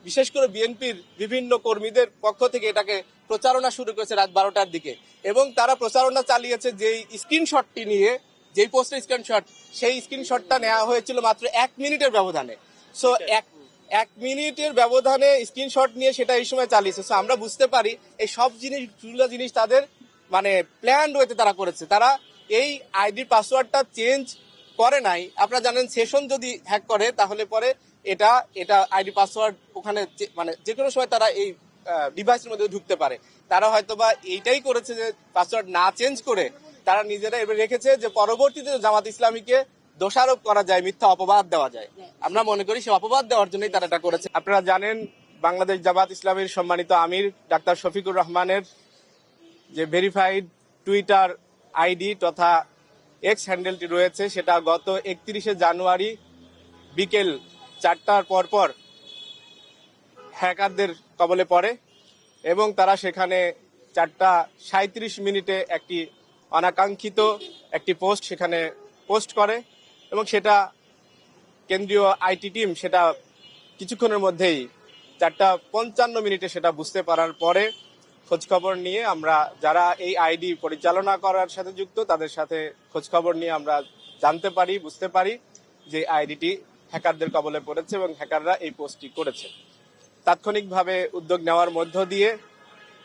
বিশেষ করে বিএনপির বিভিন্ন কর্মীদের পক্ষ থেকে এটাকে প্রচারণা শুরু করেছে রাত 12টার দিকে, এবং তারা প্রচারণা চালিয়েছে যেই স্ক্রিনশটটি নিয়ে, যেই পোস্টের স্ক্রিনশট, সেই স্ক্রিনশটটা নেওয়া হয়েছিল মাত্র 1 মিনিটের ব্যবধানে। সো এক মিনিটের ব্যবধানে স্ক্রিনশট নিয়ে সেটা এই সময় চালিয়েছে। সো আমরা বুঝতে পারি এই সব জিনিস তাদের মানে প্ল্যান রয়েছে, তারা করেছে। তারা এই আইডি পাসওয়ার্ডটা চেঞ্জ করে নাই। আপনারা জানেন সেশন যদি হ্যাক করে তাহলে পরে এটা আইডি পাসওয়ার্ড ওখানে মানে যে কোনো সময় তারা এই ডিভাইসের মধ্যে ঢুকতে পারে। তারা হয়তোবা এইটাই করেছে যে পাসওয়ার্ড না চেঞ্জ করে তারা নিজেরা এবার রেখেছে যে পরবর্তীতে জামাত ইসলামীকে দোষারোপ করা যায়, মিথ্যা অপবাদ দেওয়া যায়। আমরা মনে করি সে অপবাদ দেওয়ার জন্যই তারা এটা করেছে। আপনারা জানেন বাংলাদেশ জামাত ইসলামীর সম্মানিত আমির ডাক্তার শফিকুর রহমানের যে ভেরিফাইড টুইটার আইডি তথা এক্স হ্যান্ডেলটি রয়েছে, সেটা গত 31শে জানুয়ারি বিকেল 4টার পর হ্যাকারদের কবলে পড়ে এবং তারা সেখানে 4:37 একটি অনাকাঙ্ক্ষিত একটি পোস্ট সেখানে পোস্ট করে এবং সেটা কেন্দ্রীয় আইটি টিম সেটা কিছুক্ষণের মধ্যেই 4:55 সেটা বুঝতে পারার পরে খোঁজখবর নিয়ে আমরা যারা এই আইডি পরিচালনা করার সাথে যুক্ত তাদের সাথে খোঁজখবর নিয়ে আমরা জানতে পারি, বুঝতে পারি যে আইডিটি হ্যাকারদের কবলে পড়েছে এবং হ্যাকাররা এই পোস্টটি করেছে। তাৎক্ষণিকভাবে উদ্যোগ নেওয়ার মধ্য দিয়ে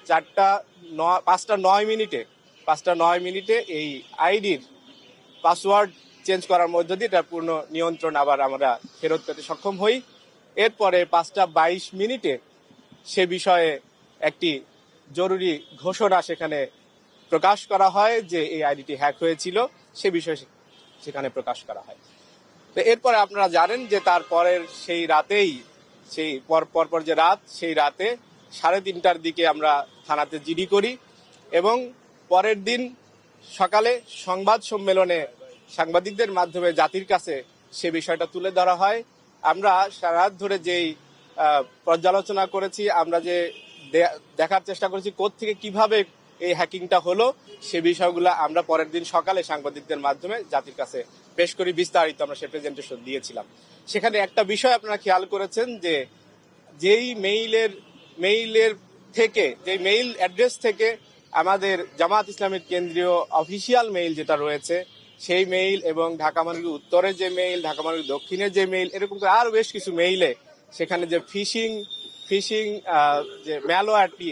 5:09 এই আইডির পাসওয়ার্ড চেঞ্জ করার মধ্য দিয়ে এটা পূর্ণ নিয়ন্ত্রণ আবার আমরা ফেরত পেতে সক্ষম হই। এরপরে 5:22 সে বিষয়ে একটি জরুরি ঘোষণা সেখানে প্রকাশ করা হয় যে এই আইডিটি হ্যাক হয়েছিল, সে বিষয়ে সেখানে প্রকাশ করা হয়। তো এরপরে আপনারা জানেন যে তারপরের সেই রাতেই সেই পরপর যে রাত, সেই রাতে 3:30টার দিকে আমরা থানাতে জিডি করি এবং পরের দিন সকালে সংবাদ সম্মেলনে সাংবাদিকদের মাধ্যমে জাতির কাছে সে বিষয়টা তুলে ধরা হয়। আমরা সারা রাত ধরে যেই পর্যালোচনা করেছি, আমরা যে দেখার চেষ্টা করেছি কোত্থেকে কিভাবে এই হ্যাকিংটা হলো, সে বিষয়গুলো আমরা পরের দিন সকালে সাংবাদিকদের মাধ্যমে জাতির কাছে পেশ করি। বিস্তারিত আমরা সে প্রেজেন্টেশন দিয়েছিলাম। সেখানে একটা বিষয় আপনারা খেয়াল করেছেন যে যেই মেইলের থেকে, যে মেইল অ্যাড্রেস থেকে আমাদের জামাত ইসলামের কেন্দ্রীয় অফিসিয়াল মেইল যেটা রয়েছে সেই মেইল এবং ঢাকা মহানগরী উত্তরের যে মেইল, ঢাকা মহানগরী দক্ষিণের যে মেইল, এরকম করে আরো বেশ কিছু মেইলে সেখানে যে ফিশিং যে ম্যালওয়্যারটি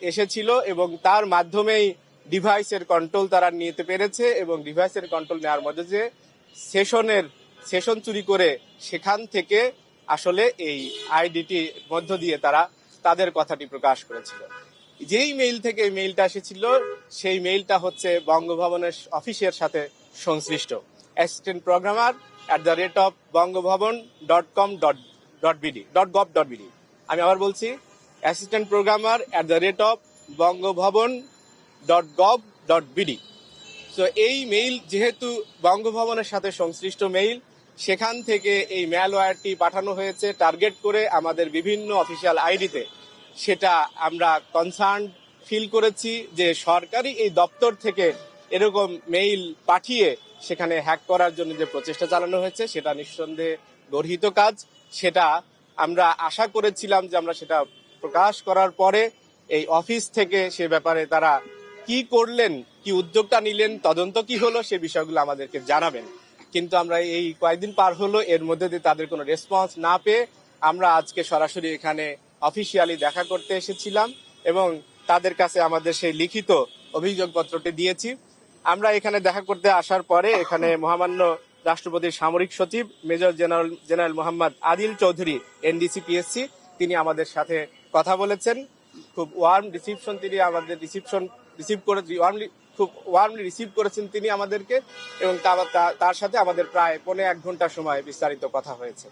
এসেছিল এবং তার মাধ্যমেই ডিভাইসের কন্ট্রোল তারা নিতে পেরেছে এবং ডিভাইসের কন্ট্রোল নেওয়ার মধ্যে যে সেশন চুরি করে সেখান থেকে আসলে এই আইডিটির মধ্য দিয়ে তারা তাদের কথাটি প্রকাশ করেছিল। যেই মেইল থেকে এই মেইলটা এসেছিল সেই মেইলটা হচ্ছে বঙ্গভবনের অফিসের সাথে সংশ্লিষ্ট assistantprogramer@bongobhavan.com.bd। আমি আবার বলছি assistantprogramer@bongobhavan.gov.bd। তো এই মেইল যেহেতু বঙ্গভবনের সাথে সংশ্লিষ্ট মেইল, সেখান থেকে এই ম্যালওয়্যারটি পাঠানো হয়েছে টার্গেট করে আমাদের বিভিন্ন অফিসিয়াল আইডিতে। সেটা আমরা কনসার্ন ফিল করেছি যে সরকারি এই দপ্তর থেকে এরকম মেইল পাঠিয়ে সেখানে হ্যাক করার জন্য যে প্রচেষ্টা চালানো হয়েছে সেটা নিঃসন্দেহে গর্হিত কাজ। সেটা আমরা আশা করেছিলাম যে আমরা সেটা প্রকাশ করার পরে এই অফিস থেকে সে ব্যাপারে তারা কি করলেন, কি উদ্যোগটা নিলেন, তদন্ত কি হলো, সে বিষয়গুলো আমাদেরকে জানাবেন। কিন্তু আমরা এই কয়েকদিন পার হলো, এর মধ্যে দিয়ে তাদের কোনো রেসপন্স না পেয়ে আমরা আজকে সরাসরি এখানে অফিসিয়ালি দেখা করতে এসেছিলাম এবং তাদের কাছে আমাদের সেই লিখিত অভিযোগপত্রটি দিয়েছি। আমরা এখানে দেখা করতে আসার পরে এখানে মহামান্য রাষ্ট্রপতির সামরিক সচিব major general Mohammad Adil Chowdhury NDC-PSC তিনি আমাদের সাথে কথা বলেছেন। খুব ওয়ার্ম রিসিপশন তিনি আমাদের খুব ওয়ার্মলি রিসিভ করেছেন তিনি আমাদেরকে এবং তার সাথে আমাদের প্রায় 1.5 ঘন্টা সময় বিস্তারিত কথা হয়েছে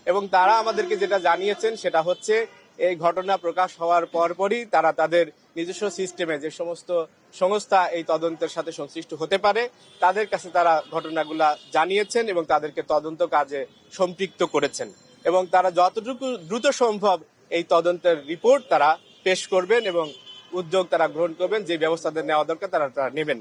এবং তারা আমাদেরকে যেটা জানিয়েছেন সেটা হচ্ছে এই ঘটনা প্রকাশ হওয়ার পরপরই তারা তাদের নিজস্ব সিস্টেমে যে সমস্ত সংস্থা এই তদন্তের সাথে সংশ্লিষ্ট হতে পারে তাদের কাছে তারা ঘটনাগুলা জানিয়েছেন এবং তাদেরকে তদন্ত কাজে সম্পৃক্ত করেছেন এবং তারা যতটুকু দ্রুত সম্ভব এই তদন্তের রিপোর্ট তারা পেশ করবেন এবং উদ্যোগ তারা গ্রহণ করবেন, যে ব্যবস্থা নেওয়া দরকার তারা নেবেন।